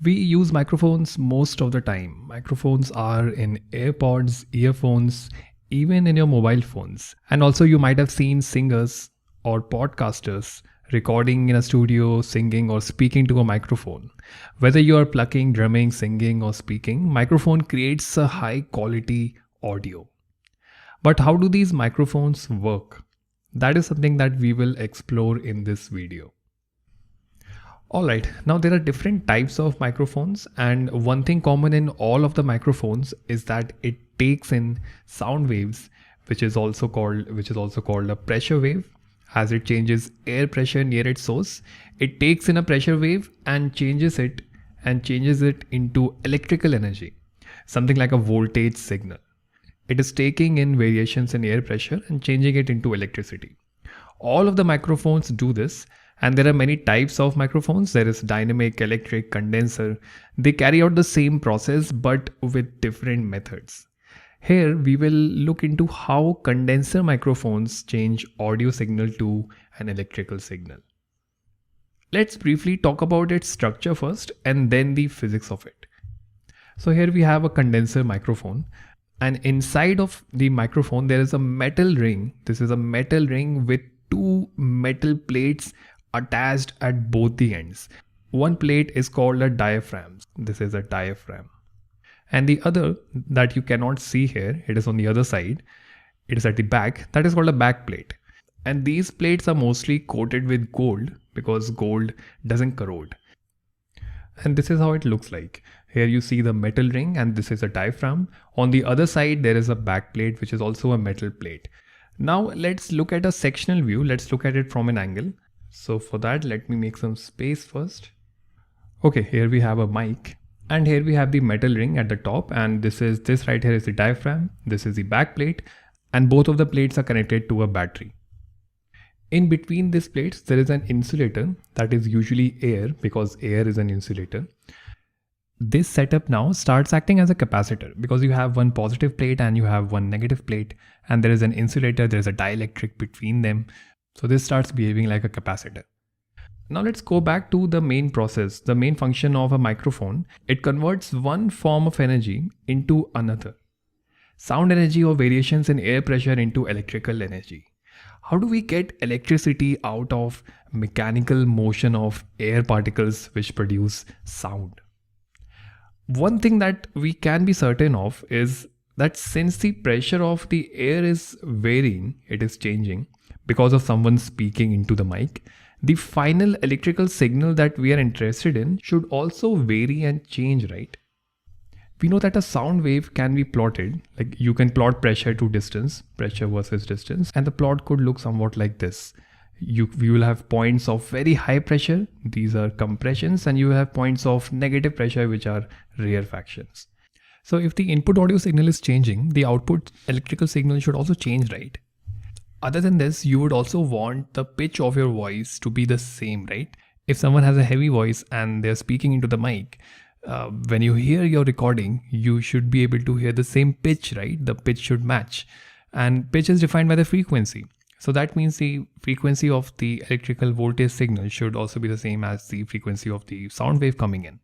We use microphones most of the time. Microphones are in AirPods, earphones, even in your mobile phones. And also, you might have seen singers or podcasters recording in a studio, singing or speaking to a microphone. Whether you are plucking, drumming, singing, or speaking, microphone creates a high quality audio. But how do these microphones work? That is something that we will explore in this video. Alright, now there are different types of microphones, and one thing common in all of the microphones is that it takes in sound waves, which is also called a pressure wave. As it changes air pressure near its source, it takes in a pressure wave and changes it into electrical energy, something like a voltage signal. It is taking in variations in air pressure and changing it into electricity. All of the microphones do this, and there are many types of microphones. There is dynamic, electric, condenser. They carry out the same process but with different methods. Here we will look into how condenser microphones change audio signal to an electrical signal. Let's briefly talk about its structure first and then the physics of it. So here we have a condenser microphone, and inside of the microphone there is a metal ring. This is a metal ring with two metal plates attached at both the ends. One plate is called a diaphragm. This is a diaphragm. And the other that you cannot see here, it is on the other side. It is at the back. That is called a back plate. And these plates are mostly coated with gold because gold doesn't corrode. And this is how it looks like. Here you see the metal ring, and this is a diaphragm. On the other side there is a back plate which is also a metal plate. Now let's look at a sectional view. Let's look at it from an angle. So for that, let me make some space first. Okay, here we have a mic, and here we have the metal ring at the top, and this right here is the diaphragm. This is the back plate, and both of the plates are connected to a battery. In between these plates there is an insulator, that is usually air because air is an insulator. This setup now starts acting as a capacitor because you have one positive plate and you have one negative plate, and there is an insulator, there is a dielectric between them. So this starts behaving like a capacitor. Now let's go back to the main process, the main function of a microphone. It converts one form of energy into another. Sound energy or variations in air pressure into electrical energy. How do we get electricity out of mechanical motion of air particles which produce sound? One thing that we can be certain of is that since the pressure of the air is varying, it is changing because of someone speaking into the mic, the final electrical signal that we are interested in should also vary and change, right? We know that a sound wave can be plotted, like you can plot pressure to distance, pressure versus distance, and the plot could look somewhat like this. You will have points of very high pressure, these are compressions, and you have points of negative pressure, which are rarefactions. So if the input audio signal is changing, the output electrical signal should also change, right? Other than this, you would also want the pitch of your voice to be the same, right? If someone has a heavy voice and they're speaking into the mic, when you hear your recording, you should be able to hear the same pitch, right? The pitch should match. And pitch is defined by the frequency. So that means the frequency of the electrical voltage signal should also be the same as the frequency of the sound wave coming in.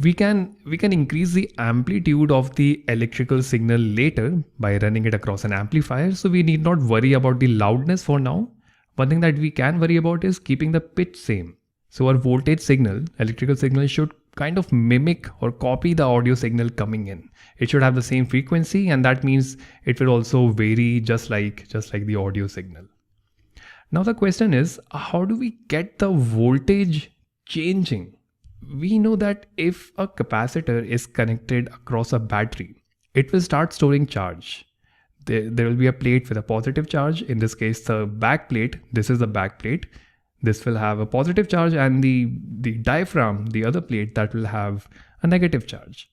We can increase the amplitude of the electrical signal later by running it across an amplifier. So we need not worry about the loudness for now. One thing that we can worry about is keeping the pitch same. So our voltage signal, electrical signal, should kind of mimic or copy the audio signal coming in. It should have the same frequency, and that means it will also vary just like the audio signal. Now the question is, how do we get the voltage changing? We know that if a capacitor is connected across a battery, it will start storing charge. There will be a plate with a positive charge. In this case, the back plate, this is the back plate. This will have a positive charge, and the diaphragm, the other plate, that will have a negative charge.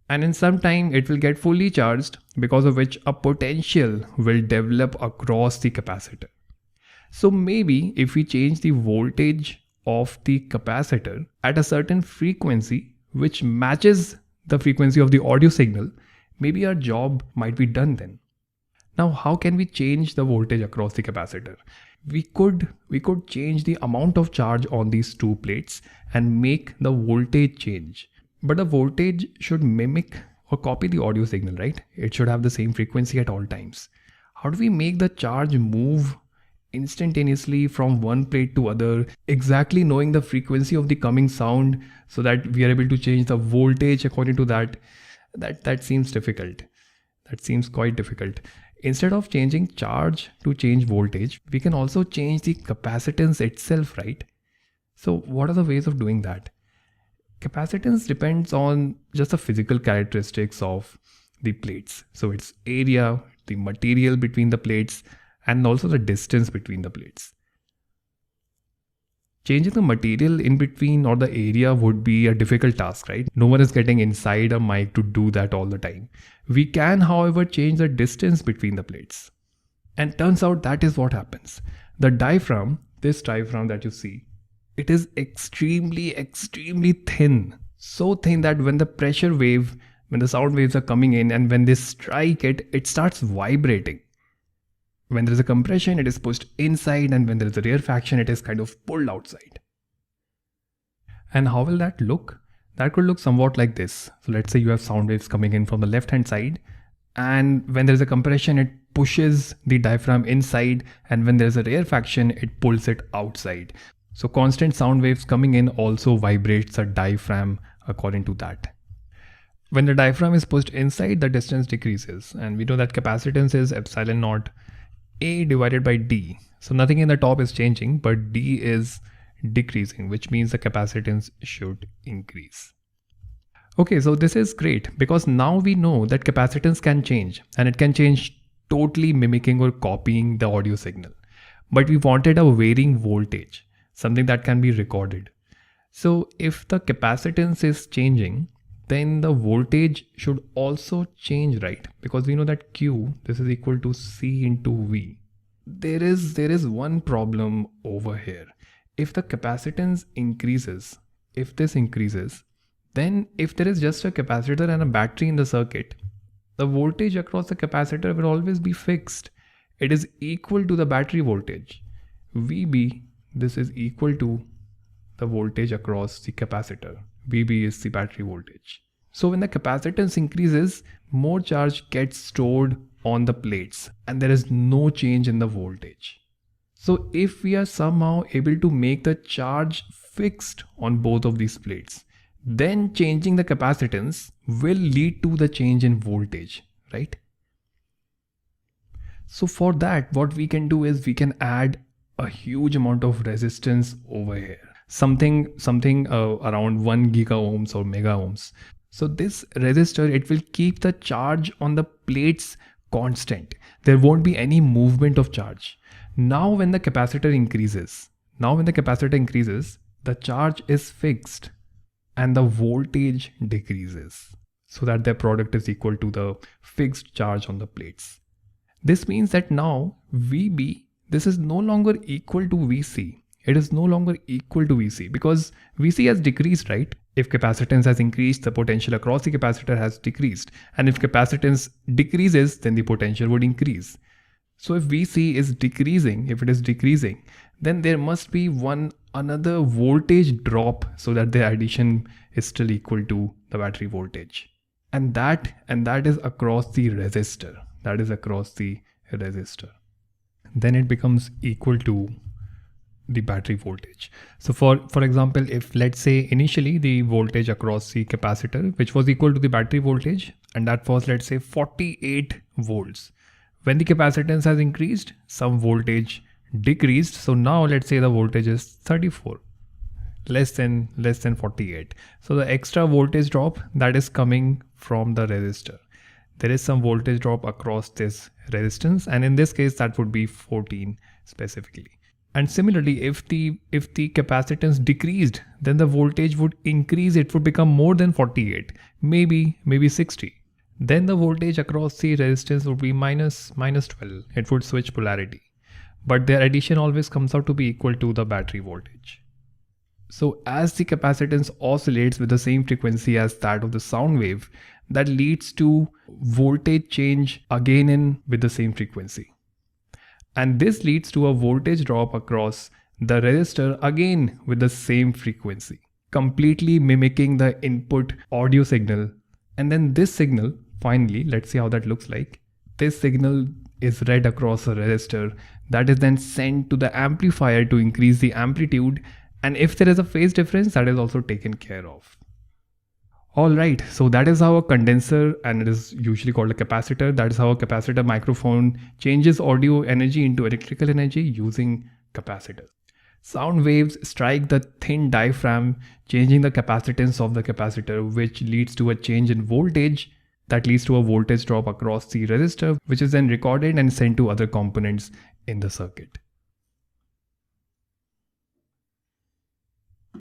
And in some time it will get fully charged, because of which a potential will develop across the capacitor. So maybe if we change the voltage of the capacitor at a certain frequency which matches the frequency of the audio signal, maybe our job might be done then. Now, how can we change the voltage across the capacitor? we could change the amount of charge on these two plates and make the voltage change. But the voltage should mimic or copy the audio signal, right? It should have the same frequency at all times. How do we make the charge move instantaneously from one plate to other, exactly knowing the frequency of the coming sound so that we are able to change the voltage according to that? That seems difficult. That seems quite difficult. Instead of changing charge to change voltage, we can also change the capacitance itself, right? So what are the ways of doing that? Capacitance depends on just the physical characteristics of the plates. So it's area, the material between the plates, and also the distance between the plates. Changing the material in between or the area would be a difficult task, right? No one is getting inside a mic to do that all the time. We can, however, change the distance between the plates. And turns out that is what happens. The diaphragm, this diaphragm that you see, it is extremely thin. So thin that when the pressure wave, when the sound waves are coming in and when they strike it, it starts vibrating. When there is a compression, it is pushed inside, and when there is a rarefaction, it is kind of pulled outside. And how will that look? That could look somewhat like this. So let's say you have sound waves coming in from the left hand side, and when there is a compression, it pushes the diaphragm inside, and when there is a rarefaction, it pulls it outside. So constant sound waves coming in also vibrates the diaphragm according to that. When the diaphragm is pushed inside, the distance decreases, and we know that capacitance is epsilon naught A divided by D. So nothing in the top is changing, but D is decreasing, which means the capacitance should increase. Okay, so this is great because now we know that capacitance can change, and it can change totally mimicking or copying the audio signal. But we wanted a varying voltage, something that can be recorded. So if the capacitance is changing, then the voltage should also change, right? Because we know that Q, this is equal to C into V. There is one problem over here. If the capacitance increases, if this increases, then if there is just a capacitor and a battery in the circuit, the voltage across the capacitor will always be fixed. It is equal to the battery voltage. VB, this is equal to the voltage across the capacitor. VB is the battery voltage. So when the capacitance increases, more charge gets stored on the plates and there is no change in the voltage. So if we are somehow able to make the charge fixed on both of these plates, then changing the capacitance will lead to the change in voltage, right? So for that, what we can do is we can add a huge amount of resistance over here. Something around 1 giga ohms or mega ohms. So this resistor, it will keep the charge on the plates constant. There won't be any movement of charge. Now when the capacitor increases, the charge is fixed and the voltage decreases so that their product is equal to the fixed charge on the plates. This means that now VB, this is no longer equal to VC. It is no longer equal to VC because VC has decreased, right? If capacitance has increased, the potential across the capacitor has decreased. And if capacitance decreases, then the potential would increase. So if VC is decreasing, if it is decreasing, then there must be another voltage drop so that the addition is still equal to the battery voltage. And that is across the resistor. That is across the resistor. Then it becomes equal to the battery voltage. So for example, if let's say initially the voltage across the capacitor, which was equal to the battery voltage, and that was, let's say, 48 volts. When the capacitance has increased, some voltage decreased. So now let's say the voltage is 34, less than 48. So the extra voltage drop that is coming from the resistor. There is some voltage drop across this resistance, and in this case that would be 14 specifically. And similarly, if the capacitance decreased, then the voltage would increase. It would become more than 48, maybe 60. Then the voltage across the resistance would be minus 12. It would switch polarity. But their addition always comes out to be equal to the battery voltage. So as the capacitance oscillates with the same frequency as that of the sound wave, that leads to voltage change again with the same frequency. And this leads to a voltage drop across the resistor again with the same frequency, completely mimicking the input audio signal. And then this signal, finally, let's see how that looks like. This signal is read across a resistor that is then sent to the amplifier to increase the amplitude, and if there is a phase difference, that is also taken care of. Alright, so that is how a condenser, and it is usually called a capacitor, that is how a capacitor microphone changes audio energy into electrical energy using capacitor. Sound waves strike the thin diaphragm, changing the capacitance of the capacitor, which leads to a change in voltage that leads to a voltage drop across the resistor, which is then recorded and sent to other components in the circuit.